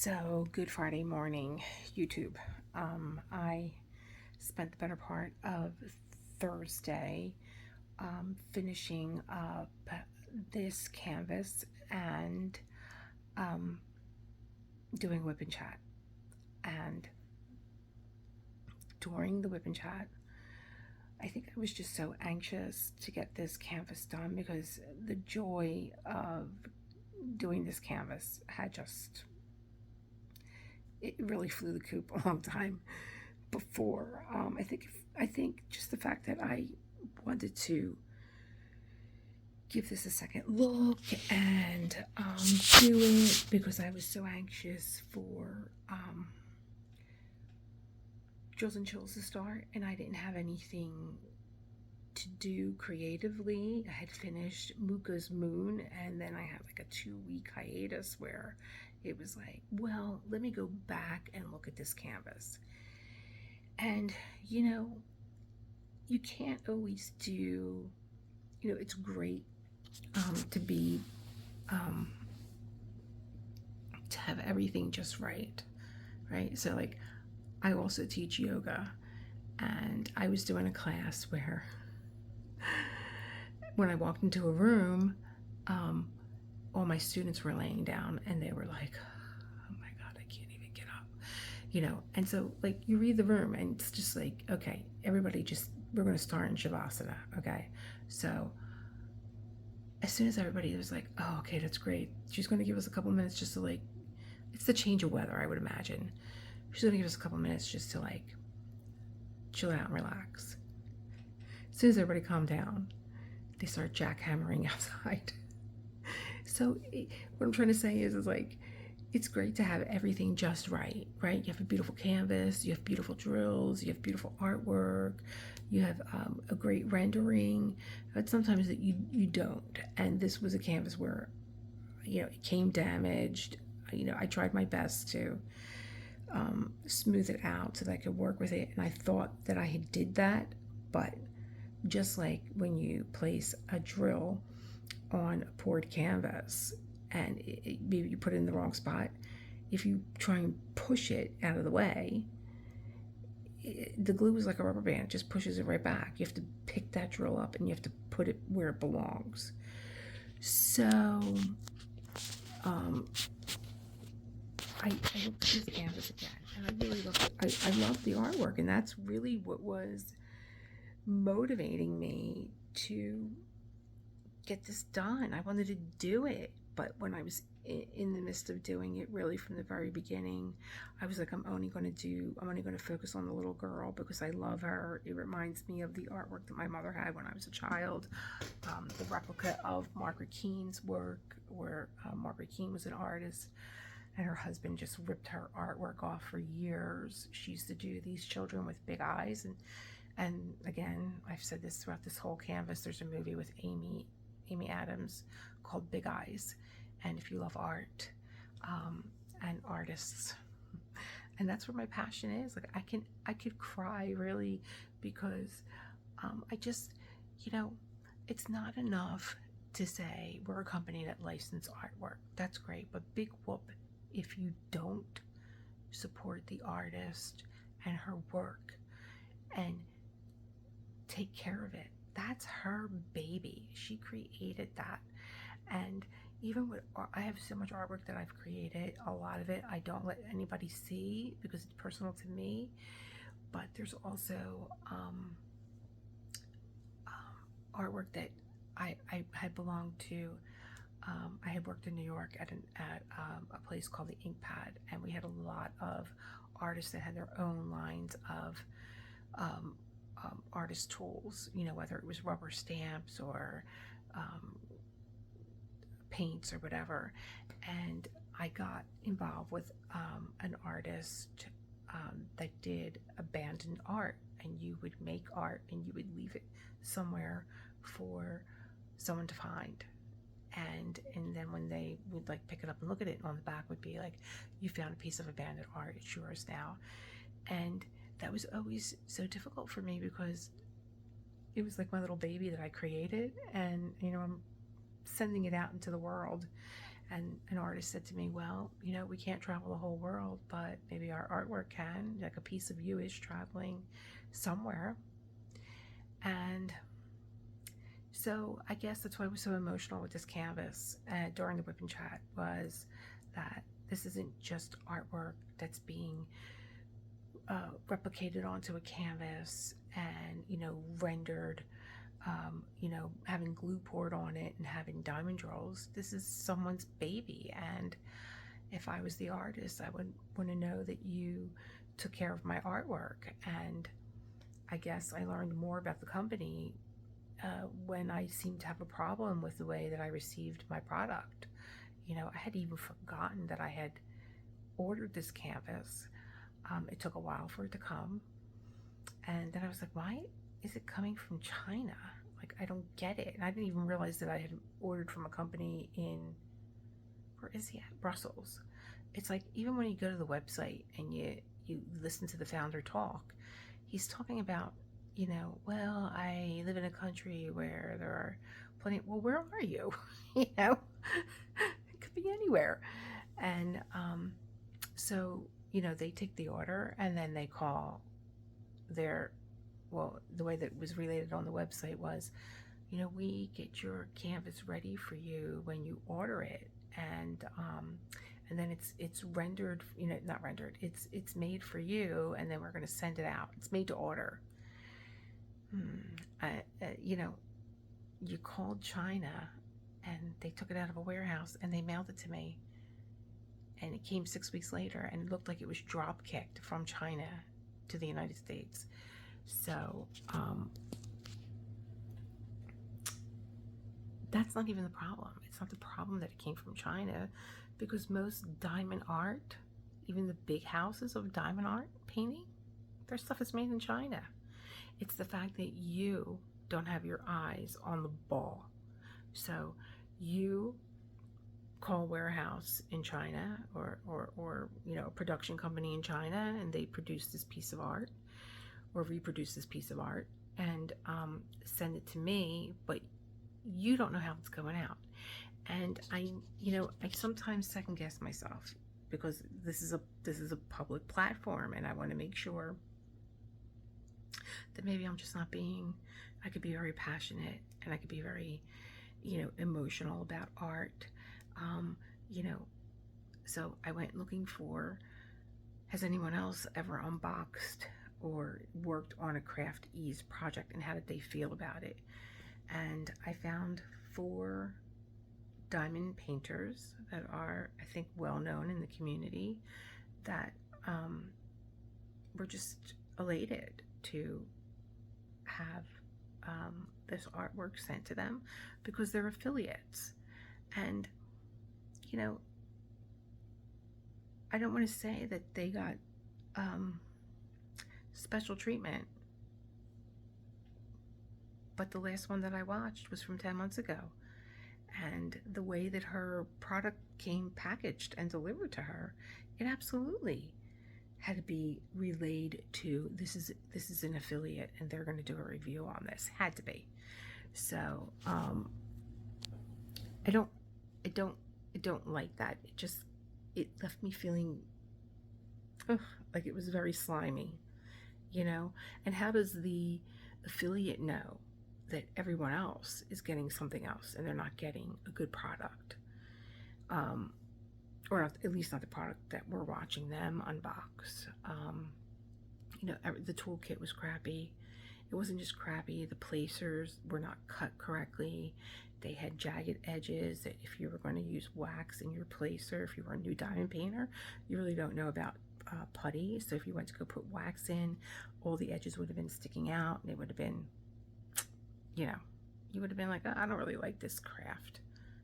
So, good Friday morning, YouTube. I spent the better part of Thursday finishing up this canvas and um, doing whip and chat. And during the whip and chat, I think I was just so anxious to get this canvas done because the joy of doing this canvas had just, it really flew the coop a long time before. I think just the fact that I wanted to give this a second look and do it because I was so anxious for Drills and Chills to start, and I didn't have anything to do creatively. I had finished Muka's Moon, and then I had like a 2-week hiatus where it was like, well, let me go back and look at this canvas. And you can't always do, it's great to be to have everything just right. So like, I also teach yoga, and I was doing a class where when I walked into a room, all my students were laying down and they were like, oh my God, I can't even get up, and so like you read the room and it's just like, okay, everybody we're going to start in Shavasana. Okay. So as soon as everybody was like, oh, okay, that's great. She's going to give us a couple minutes just to like, it's the change of weather, I would imagine. She's going to give us a couple minutes just to like chill out and relax. As soon as everybody calmed down, they start jackhammering outside. So what I'm trying to say is like, it's great to have everything just right? You have a beautiful canvas, you have beautiful drills, you have beautiful artwork, you have a great rendering, but sometimes that you don't. And this was a canvas where, it came damaged. I tried my best to smooth it out so that I could work with it, and I thought that I had did that, but just like when you place a drill on a poured canvas and maybe you put it in the wrong spot, if you try and push it out of the way, the glue is like a rubber band, it just pushes it right back. You have to pick that drill up and you have to put it where it belongs. So I looked at this canvas again, and I really loved it. I loved the artwork, and that's really what was motivating me to get this done. I wanted to do it, but when I was in the midst of doing it, really from the very beginning, I was like, I'm only going to focus on the little girl because I love her. It reminds me of the artwork that my mother had when I was a child, the replica of Margaret Keane's work, where Margaret Keane was an artist and her husband just ripped her artwork off for years. She used to do these children with big eyes, and again, I've said this throughout this whole canvas, there's a movie with Amy Adams called Big Eyes. And if you love art and artists, and that's where my passion is. Like I could cry really because I just, it's not enough to say we're a company that license artwork. That's great, but big whoop if you don't support the artist and her work and take care of it. That's her baby. She created that. And even with, I have so much artwork that I've created. A lot of it I don't let anybody see because it's personal to me. But there's also artwork that I had belonged to. I had worked in New York at a place called the Ink Pad, and we had a lot of artists that had their own lines of artist tools, whether it was rubber stamps or paints or whatever. And I got involved with an artist that did abandoned art, and you would make art and you would leave it somewhere for someone to find. And then when they would like pick it up and look at it, on the back would be like, you found a piece of abandoned art, it's yours now. And that was always so difficult for me because it was like my little baby that I created, and I'm sending it out into the world. And an artist said to me, well, you know, we can't travel the whole world, but maybe our artwork can. Like a piece of you is traveling somewhere. And so I guess that's why I was so emotional with this canvas during the whip and chat, was that this isn't just artwork that's being replicated onto a canvas and, you know, rendered, you know, having glue poured on it and having diamond drills. This is someone's baby, and if I was the artist, I would want to know that you took care of my artwork. And I guess I learned more about the company when I seemed to have a problem with the way that I received my product. You know, I had even forgotten that I had ordered this canvas. It took a while for it to come, and then I was like, why is it coming from China? Like, I don't get it. And I didn't even realize that I had ordered from a company in, where is he at? Brussels. It's like, even when you go to the website and you listen to the founder talk, he's talking about, you know, well, I live in a country where there are plenty. Well, where are you? You know, it could be anywhere. And so, you know, they take the order and then they call their, well, the way that it was related on the website was, you know, we get your canvas ready for you when you order it, and then it's rendered, you know, not rendered, it's made for you, and then we're going to send it out. It's made to order. You know, you called China and they took it out of a warehouse and they mailed it to me, and it came 6 weeks later, and it looked like it was drop kicked from China to the United States. So that's not even the problem. It's not the problem that it came from China, because most diamond art, even the big houses of diamond art painting, their stuff is made in China. It's the fact that you don't have your eyes on the ball. So you call a warehouse in China, or you know, a production company in China, and they produce this piece of art or reproduce this piece of art and send it to me, but you don't know how it's going out. And I sometimes second guess myself, because this is a public platform, and I want to make sure that maybe I'm just not being, I could be very passionate and I could be very, you know, emotional about art. You know, so I went looking for, has anyone else ever unboxed or worked on a craft ease project, and how did they feel about it? And I found 4 diamond painters that are, I think, well known in the community, that were just elated to have this artwork sent to them, because they're affiliates. And, you know, I don't want to say that they got special treatment, but the last one that I watched was from 10 months ago, and the way that her product came packaged and delivered to her, it absolutely had to be relayed to, this is an affiliate and they're going to do a review on this. Had to be. So I don't like that. It left me feeling like it was very slimy, you know. And how does the affiliate know that everyone else is getting something else and they're not getting a good product, or not, at least not the product that we're watching them unbox? You know, the toolkit was crappy. It wasn't just crappy, the placers were not cut correctly. They had jagged edges that if you were going to use wax in your placer, if you were a new diamond painter, you really don't know about putty. So if you went to go put wax in, all the edges would have been sticking out, and it would have been, you know, you would have been like, oh, I don't really like this craft,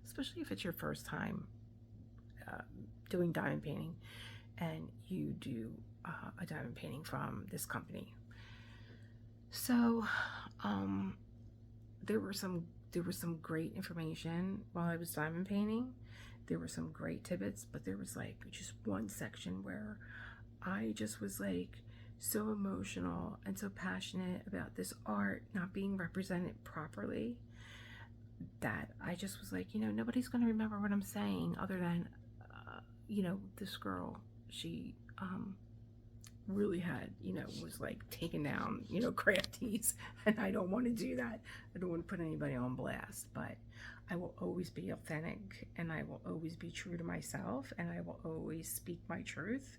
especially if it's your first time doing diamond painting and you do a diamond painting from this company. So there was some great information while I was diamond painting. There were some great tidbits, but there was like just one section where I just was like so emotional and so passionate about this art not being represented properly. that I just was like, nobody's going to remember what I'm saying other than, this girl, she really had, was like taking down, crafties, and I don't want to do that. I don't want to put anybody on blast, but I will always be authentic, and I will always be true to myself, and I will always speak my truth.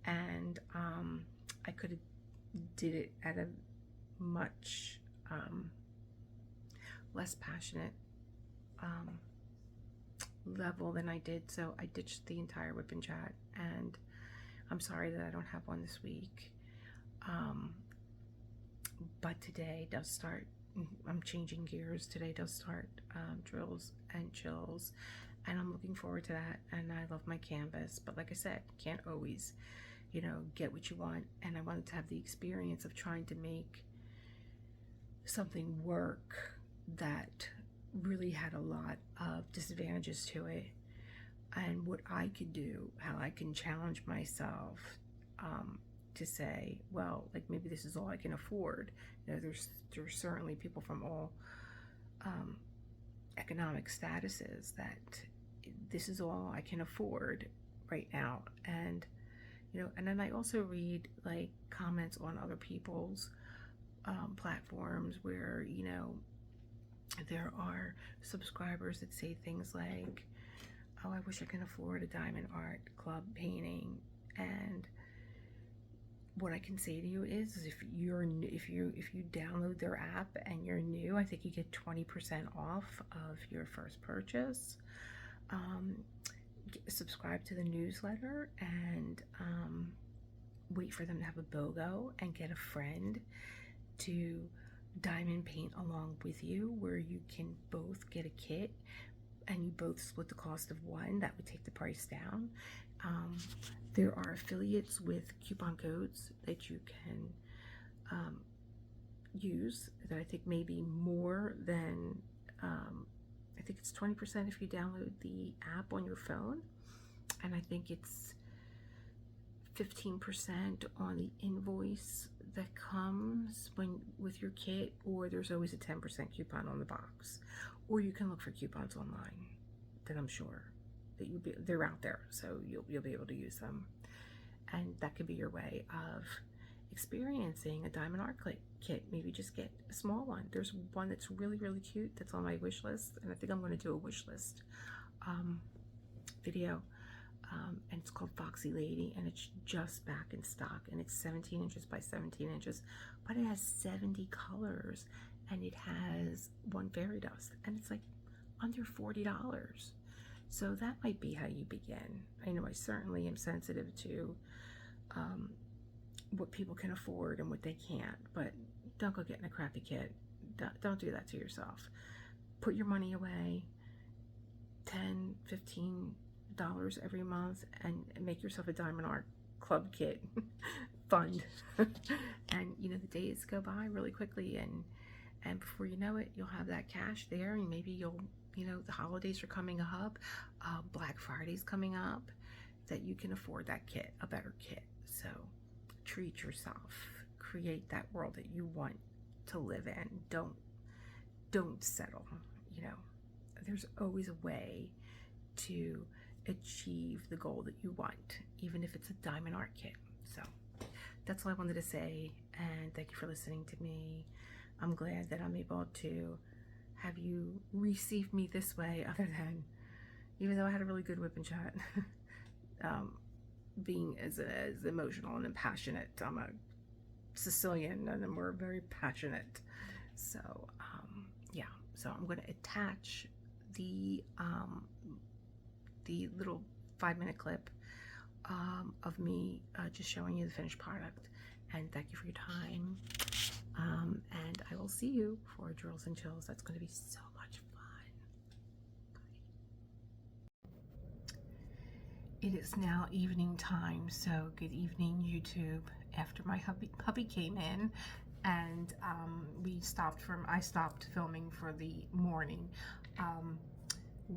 And I could have did it at a much less passionate level than I did, so I ditched the entire whip and chat, and I'm sorry that I don't have one this week. But today does start. I'm changing gears. Today does start drills and chills, and I'm looking forward to that. And I love my canvas, but like I said, can't always, get what you want. And I wanted to have the experience of trying to make something work that really had a lot of disadvantages to it, and what I could do, how I can challenge myself to say, well, like, maybe this is all I can afford. There's certainly people from all economic statuses that this is all I can afford right now. And and then I also read like comments on other people's platforms where there are subscribers that say things like, oh, I wish I can afford a diamond art club painting. And what I can say to you is if you download their app and you're new, I think you get 20% off of your first purchase. Subscribe to the newsletter and wait for them to have a BOGO, and get a friend to diamond paint along with you, where you can both get a kit and you both split the cost of one. That would take the price down. There are affiliates with coupon codes that you can use that I think may be more than, I think it's 20% if you download the app on your phone, and I think it's 15% on the invoice that comes with your kit, or there's always a 10% coupon on the box, or you can look for coupons online that I'm sure that they're out there, so you'll be able to use them, and that could be your way of experiencing a diamond art kit. Maybe just get a small one. There's one that's really, really cute that's on my wish list, and I think I'm going to do a wish list video. And it's called Foxy Lady, and it's just back in stock, and it's 17 inches by 17 inches, but it has 70 colors, and it has one fairy dust, and it's like under $40. So that might be how you begin. I know I certainly am sensitive to what people can afford and what they can't, but don't go getting a crappy kit. Don't do that to yourself. Put your money away, $10, $15 every month, and make yourself a diamond art club kit fund. And the days go by really quickly, and before you know it, you'll have that cash there, and maybe you'll the holidays are coming up, Black Friday's coming up, that you can afford that kit, a better kit. So treat yourself, create that world that you want to live in. Don't settle. There's always a way to achieve the goal that you want, even if it's a diamond art kit. So that's all I wanted to say, and thank you for listening to me. I'm glad that I'm able to have you receive me this way, other than, even though I had a really good whip and chat, being as emotional and passionate. I'm a Sicilian, and we're very passionate. So yeah, so I'm going to attach the little 5-minute clip of me just showing you the finished product. And thank you for your time. And I will see you for Drills and Chills. That's going to be so much fun. Bye. It is now evening time, so good evening, YouTube. After my hubby came in, and I stopped filming for the morning.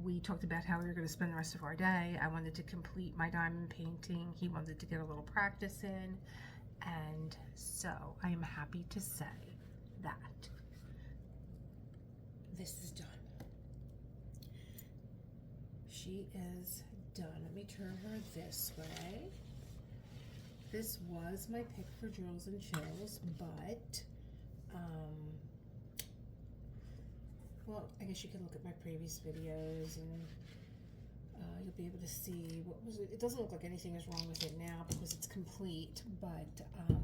We talked about how we were going to spend the rest of our day. I wanted to complete my diamond painting. He wanted to get a little practice in. And so I am happy to say that this is done. she is done. Let me turn her this way. This was my pick for Drills and Chills, but well, I guess you can look at my previous videos and you'll be able to see what was it. It doesn't look like anything is wrong with it now because it's complete, but there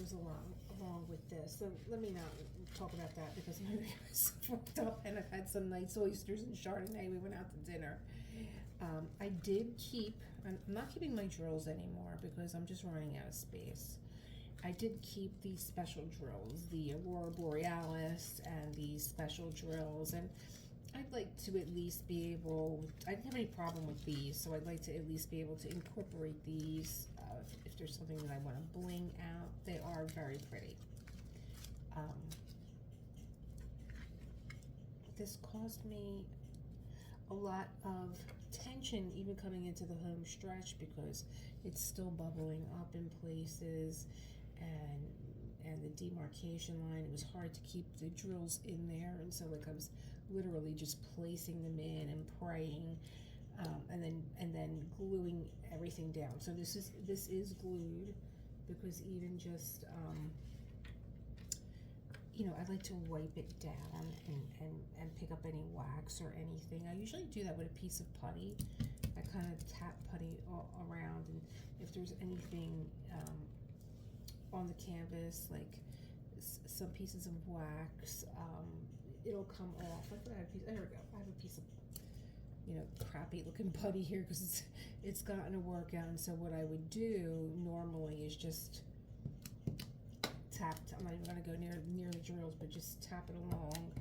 was a lot wrong with this. So let me not talk about that because my video is fucked up and I've had some nice oysters and Chardonnay. We went out to dinner. I did keep, I'm not keeping my drills anymore because I'm just running out of space. I did keep these special drills, the Aurora Borealis and these special drills, and I'd like to at least be able, I didn't have any problem with these, so I'd like to at least be able to incorporate these if there's something that I want to bling out. They are very pretty. This cost me a lot of tension even coming into the home stretch because it's still bubbling up in places, and the demarcation line, it was hard to keep the drills in there, and so like I was literally just placing them in and praying, and then gluing everything down. So this is glued because even just you know, I like to wipe it down and pick up any wax or anything. I usually do that with a piece of putty. I kind of tap putty all around, and if there's anything on the canvas, like some pieces of wax, it'll come off. I thought I had a piece, there we go. I have a piece of, you know, crappy looking putty here because it's gotten to work out. And so what I would do normally is just tap, I'm not even going to go near the drills, but just tap it along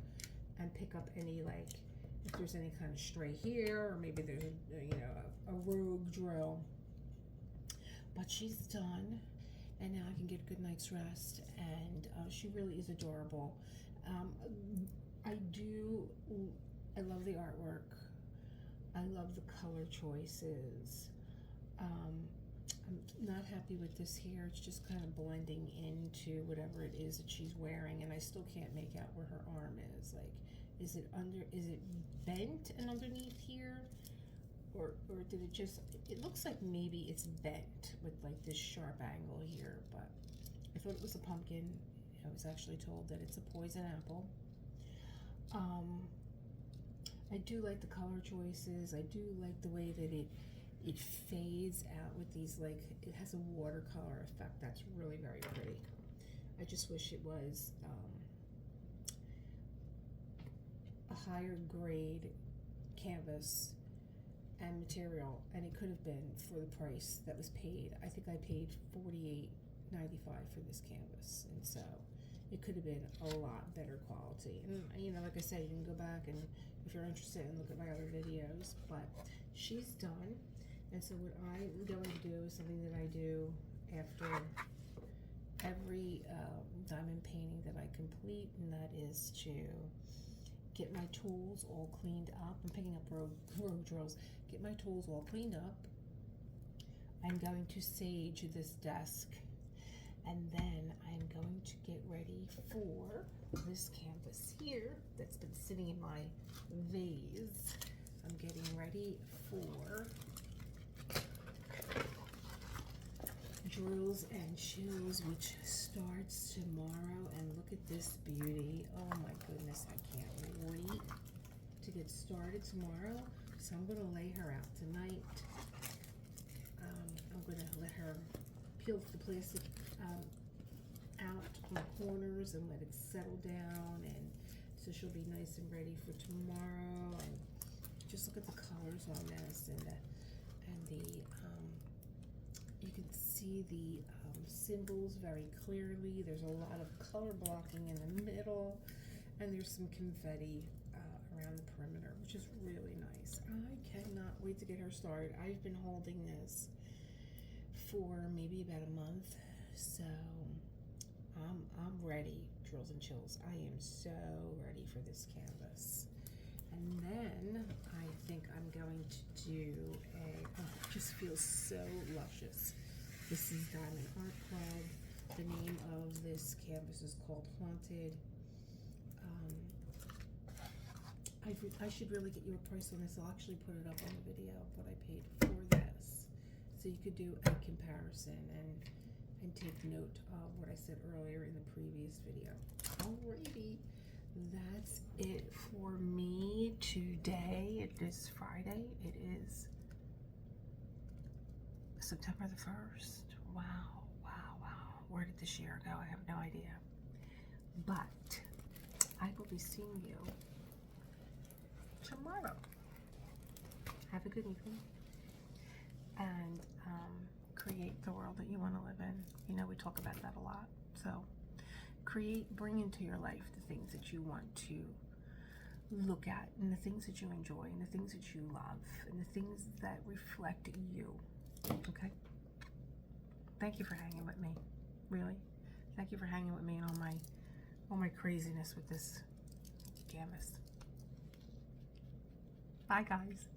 and pick up any, like, if there's any kind of stray here, or maybe there's a, you know, a rogue drill. But she's done, and now I can get a good night's rest, and she really is adorable. I love the artwork. I love the color choices. I'm not happy with this here. It's just kind of blending into whatever it is that she's wearing, and I still can't make out where her arm is. Like, is it bent and underneath here? Or did it just, it looks like maybe it's bent with like this sharp angle here, but I thought it was a pumpkin. I was actually told that it's a poison apple. I do like the color choices. I do like the way that it fades out with these, like, it has a watercolor effect. That's really very pretty. I just wish it was a higher grade canvas and material, and it could have been for the price that was paid. I think I paid $48.95 for this canvas, and so it could have been a lot better quality. And you know, like I said, you can go back and if you're interested and look at my other videos, but she's done. And so what I'm going to do is something that I do after every diamond painting that I complete, and that is to get my tools all cleaned up. I'm picking up rogue drills. Get my tools all cleaned up. I'm going to sage this desk, and then I'm going to get ready for this canvas here that's been sitting in my vase. I'm getting ready for Drills and Chills, which starts tomorrow. And look at this beauty. Oh my goodness, I can't wait to get started tomorrow. So I'm going to lay her out tonight. I'm going to let her peel the plastic out from the corners and let it settle down, and so she'll be nice and ready for tomorrow. And just look at the colors on this, and the you can see the symbols very clearly. There's a lot of color blocking in the middle, and there's some confetti around the perimeter, which is really nice. I cannot wait to get her started. I've been holding this for maybe about a month, so I'm ready. Drills and Chills. I am so ready for this canvas. And then I think I'm going to do it just feels so luscious. This is Diamond Art Club. The name of this canvas is called Haunted. I should really get you a price on this. I'll actually put it up on the video of what I paid for this, so you could do a comparison and take note of what I said earlier in the previous video. Alrighty, that's it for me today. It is Friday. It is September the 1st. Wow, wow, wow. Where did this year go? I have no idea. But I will be seeing you tomorrow. Have a good evening. And create the world that you want to live in. You know, we talk about that a lot. So bring into your life the things that you want to look at, and the things that you enjoy, and the things that you love, and the things that reflect you. Okay? Thank you for hanging with me. Really. Thank you for hanging with me and all my craziness with this canvas. Bye, guys.